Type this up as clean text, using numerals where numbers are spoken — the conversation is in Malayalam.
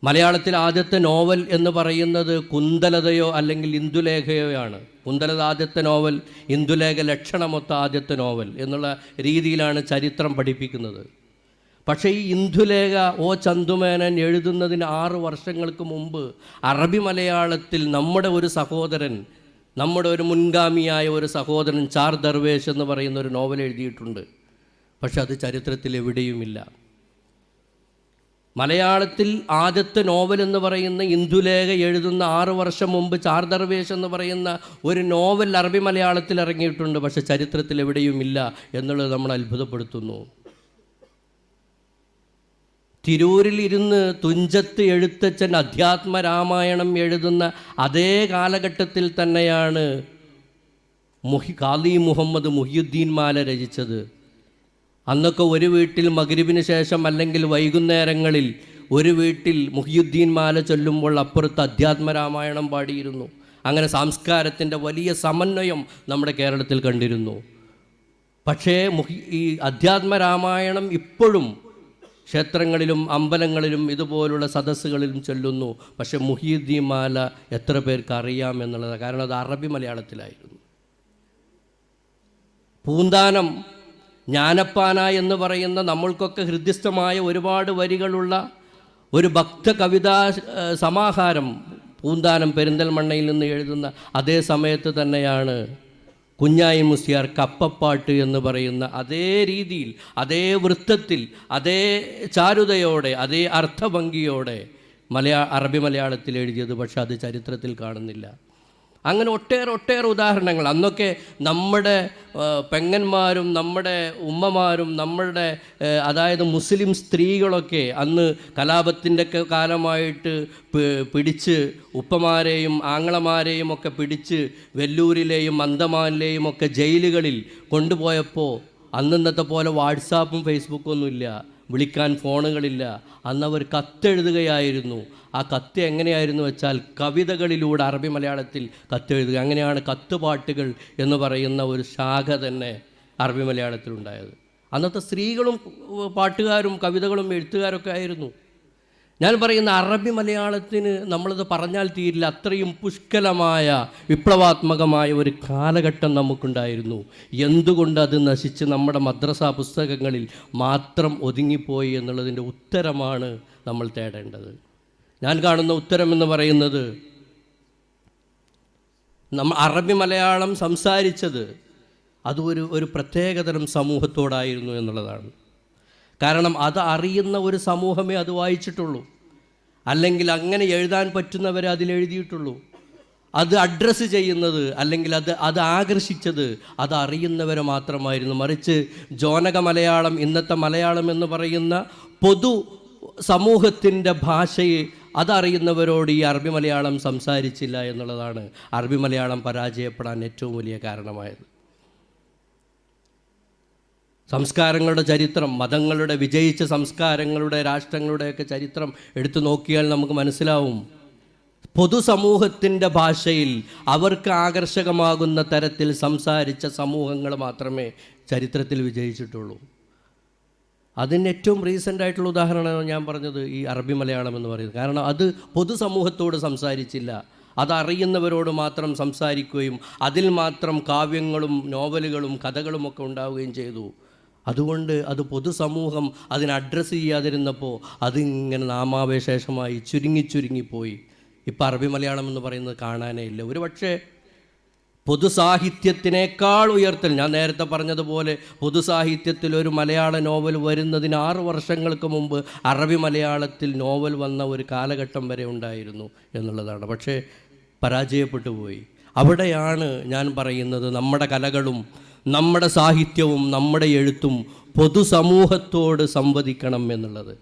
മലയാളത്തിൽ ആദ്യത്തെ നോവൽ എന്ന് പറയുന്നത് കുന്തലതയോ അല്ലെങ്കിൽ ഇന്ദുലേഖയോ ആണ്. കുന്തലത ആദ്യത്തെ നോവൽ, ഇന്ദുലേഖ ലക്ഷണമൊത്ത ആദ്യത്തെ നോവൽ എന്നുള്ള രീതിയിലാണ് ചരിത്രം പഠിപ്പിക്കുന്നത്. പക്ഷേ ഈ ഇന്ദുലേഖ ചന്തുമേനോൻ എഴുതുന്നതിന് 6 വർഷങ്ങൾക്ക് മുമ്പ് അറബി മലയാളത്തിൽ നമ്മുടെ ഒരു സഹോദരൻ, നമ്മുടെ ഒരു മുൻഗാമിയായ ഒരു സഹോദരൻ ചാർ ദർവേഷ് എന്ന് പറയുന്ന ഒരു നോവൽ എഴുതിയിട്ടുണ്ട്. പക്ഷെ അത് ചരിത്രത്തിൽ എവിടെയുമില്ല. മലയാളത്തിൽ ആദ്യത്തെ നോവൽ എന്ന് പറയുന്ന ഇന്ദുലേഖ എഴുതുന്ന 6 വർഷം മുമ്പ് ചാർ ദർവേഷ് എന്ന് പറയുന്ന ഒരു നോവൽ അറബി മലയാളത്തിൽ ഇറങ്ങിയിട്ടുണ്ട്. പക്ഷെ ചരിത്രത്തിൽ എവിടെയുമില്ല എന്നുള്ളത് നമ്മൾ അത്ഭുതപ്പെടുത്തുന്നു. തിരൂരിൽ ഇരുന്ന് തുഞ്ചത്ത് എഴുത്തച്ഛൻ അധ്യാത്മരാമായണം എഴുതുന്ന അതേ കാലഘട്ടത്തിൽ തന്നെയാണ് ഖാദി മുഹമ്മദ് മുഹിയുദ്ദീൻ മാല രചിച്ചത്. അന്നൊക്കെ ഒരു വീട്ടിൽ മഗ്രിബിന് ശേഷം അല്ലെങ്കിൽ വൈകുന്നേരങ്ങളിൽ ഒരു വീട്ടിൽ മുഹിയുദ്ദീൻ മാല ചൊല്ലുമ്പോൾ അപ്പുറത്ത് അധ്യാത്മരാമായണം പാടിയിരുന്നു. അങ്ങനെ സംസ്കാരത്തിൻ്റെ വലിയ സമന്വയം നമ്മുടെ കേരളത്തിൽ കണ്ടിരുന്നു. പക്ഷേ ഈ അധ്യാത്മരാമായണം ഇപ്പോഴും ക്ഷേത്രങ്ങളിലും അമ്പലങ്ങളിലും ഇതുപോലുള്ള സദസ്സുകളിലും ചൊല്ലുന്നു. പക്ഷേ മുഹിയുദ്ദീൻ മാല എത്ര പേർക്ക് അറിയാം എന്നുള്ളത്, കാരണം അത് അറബി മലയാളത്തിലായിരുന്നു. പൂന്താനം ജ്ഞാനപ്പാന എന്ന് പറയുന്ന നമ്മൾക്കൊക്കെ ഹൃദ്യസ്ഥമായ ഒരുപാട് വരികളുള്ള ഒരു ഭക്ത കവിതാ സമാഹാരം പൂന്താനം പെരിന്തൽമണ്ണയിൽ നിന്ന് എഴുതുന്ന അതേ സമയത്ത് തന്നെയാണ് കുഞ്ഞായി മുസ്ലിയാർ കപ്പപ്പാട്ട് എന്ന് പറയുന്ന അതേ രീതിയിൽ, അതേ വൃത്തത്തിൽ, അതേ ചാരുതയോടെ, അതേ അർത്ഥഭംഗിയോടെ അറബി മലയാളത്തിൽ എഴുതിയത്. പക്ഷെ അത് ചരിത്രത്തിൽ കാണുന്നില്ല. അങ്ങനെ ഒട്ടേറെ ഉദാഹരണങ്ങൾ. അന്നൊക്കെ നമ്മുടെ പെങ്ങന്മാരും നമ്മുടെ ഉമ്മമാരും നമ്മുടെ അതായത് മുസ്ലിം സ്ത്രീകളൊക്കെ അന്ന് കലാപത്തിൻ്റെ ഒക്കെ കാലമായിട്ട് പിടിച്ച് ഉപ്പമാരെയും ആങ്ങളമാരെയും ഒക്കെ പിടിച്ച് വെല്ലൂരിലെയും അന്തമാനിലെയും ഒക്കെ ജയിലുകളിൽ കൊണ്ടുപോയപ്പോൾ അന്നത്തെ പോലെ വാട്സാപ്പും ഫേസ്ബുക്കും ഒന്നുമില്ല, വിളിക്കാൻ ഫോണുകളില്ല. അന്നവർ കത്തെഴുതുകയായിരുന്നു. ആ കത്ത് എങ്ങനെയായിരുന്നു വെച്ചാൽ കവിതകളിലൂടെ അറബി മലയാളത്തിൽ കത്തെഴുതുക. അങ്ങനെയാണ് കത്തുപാട്ടുകൾ എന്ന് പറയുന്ന ഒരു ശാഖ തന്നെ അറബി മലയാളത്തിലുണ്ടായത്. അന്നത്തെ സ്ത്രീകളും പാട്ടുകാരും കവിതകളും എഴുത്തുകാരൊക്കെ ആയിരുന്നു. ഞാൻ പറയുന്ന അറബി മലയാളത്തിന് നമ്മളത് പറഞ്ഞാൽ തീരില്ല, അത്രയും പുഷ്കലമായ വിപ്ലവാത്മകമായ ഒരു കാലഘട്ടം നമുക്കുണ്ടായിരുന്നു. എന്തുകൊണ്ട് അത് നശിച്ച് നമ്മുടെ മദ്രസ പുസ്തകങ്ങളിൽ മാത്രം ഒതുങ്ങിപ്പോയി എന്നുള്ളതിൻ്റെ ഉത്തരമാണ് നമ്മൾ തേടേണ്ടത്. ഞാൻ കാണുന്ന ഉത്തരം എന്ന് പറയുന്നത്, അറബി മലയാളം സംസാരിച്ചത് അത് ഒരു പ്രത്യേകതരം സമൂഹത്തോടായിരുന്നു എന്നുള്ളതാണ്. കാരണം അത് അറിയുന്ന ഒരു സമൂഹമേ അത് വായിച്ചിട്ടുള്ളൂ, അല്ലെങ്കിൽ അങ്ങനെ എഴുതാൻ പറ്റുന്നവരെ അതിലെഴുതിയിട്ടുള്ളൂ. അത് അഡ്രസ്സ് ചെയ്യുന്നത് അല്ലെങ്കിൽ അത് ആകർഷിച്ചത് അത് അറിയുന്നവരെ മാത്രമായിരുന്നു. മറിച്ച് ജോനക മലയാളം, ഇന്നത്തെ മലയാളം എന്ന് പറയുന്ന പൊതു സമൂഹത്തിൻ്റെ ഭാഷയെ അതറിയുന്നവരോട് ഈ അറബി മലയാളം സംസാരിച്ചില്ല എന്നുള്ളതാണ് അറബി മലയാളം പരാജയപ്പെടാൻ ഏറ്റവും വലിയ കാരണമായത്. സംസ്കാരങ്ങളുടെ ചരിത്രം, മതങ്ങളുടെ വിജയിച്ച സംസ്കാരങ്ങളുടെ രാഷ്ട്രങ്ങളുടെയൊക്കെ ചരിത്രം എടുത്തു നോക്കിയാൽ നമുക്ക് മനസ്സിലാവും, പൊതുസമൂഹത്തിൻ്റെ ഭാഷയിൽ അവർക്ക് ആകർഷകമാകുന്ന തരത്തിൽ സംസാരിച്ച സമൂഹങ്ങൾ മാത്രമേ ചരിത്രത്തിൽ വിജയിച്ചിട്ടുള്ളൂ. അതിന് ഏറ്റവും റീസെൻ്റായിട്ടുള്ള ഉദാഹരണമാണ് ഞാൻ പറഞ്ഞത് ഈ അറബി മലയാളം എന്ന് പറയുന്നത്. കാരണം അത് പൊതുസമൂഹത്തോട് സംസാരിച്ചില്ല, അതറിയുന്നവരോട് മാത്രം സംസാരിക്കുകയും അതിൽ മാത്രം കാവ്യങ്ങളും നോവലുകളും കഥകളുമൊക്കെ ഉണ്ടാവുകയും ചെയ്തു. അതുകൊണ്ട് അത് പൊതുസമൂഹം അതിനെ അഡ്രസ്സ് ചെയ്യാതിരുന്നപ്പോൾ അതിങ്ങനെ നാമാവശേഷമായി ചുരുങ്ങിപ്പോയി. ഇപ്പോൾ അറബി മലയാളം എന്ന് പറയുന്നത് കാണാനേ ഇല്ല. ഒരു പക്ഷേ പൊതുസാഹിത്യത്തിനേക്കാൾ ഉയർത്തൽ, ഞാൻ നേരത്തെ പറഞ്ഞതുപോലെ പൊതുസാഹിത്യത്തിൽ ഒരു മലയാള നോവൽ വരുന്നതിന് 6 വർഷങ്ങൾക്ക് മുമ്പ് അറബി മലയാളത്തിൽ നോവൽ വന്ന ഒരു കാലഘട്ടം വരെ ഉണ്ടായിരുന്നു എന്നുള്ളതാണ്. പക്ഷേ പരാജയപ്പെട്ടു പോയി. അവിടെയാണ് ഞാൻ പറയുന്നത് നമ്മുടെ കലകളും നമ്മുടെ സാഹിത്യവും നമ്മുടെ എഴുത്തും പൊതുസമൂഹത്തോട് സംവദിക്കണം എന്നുള്ളത്.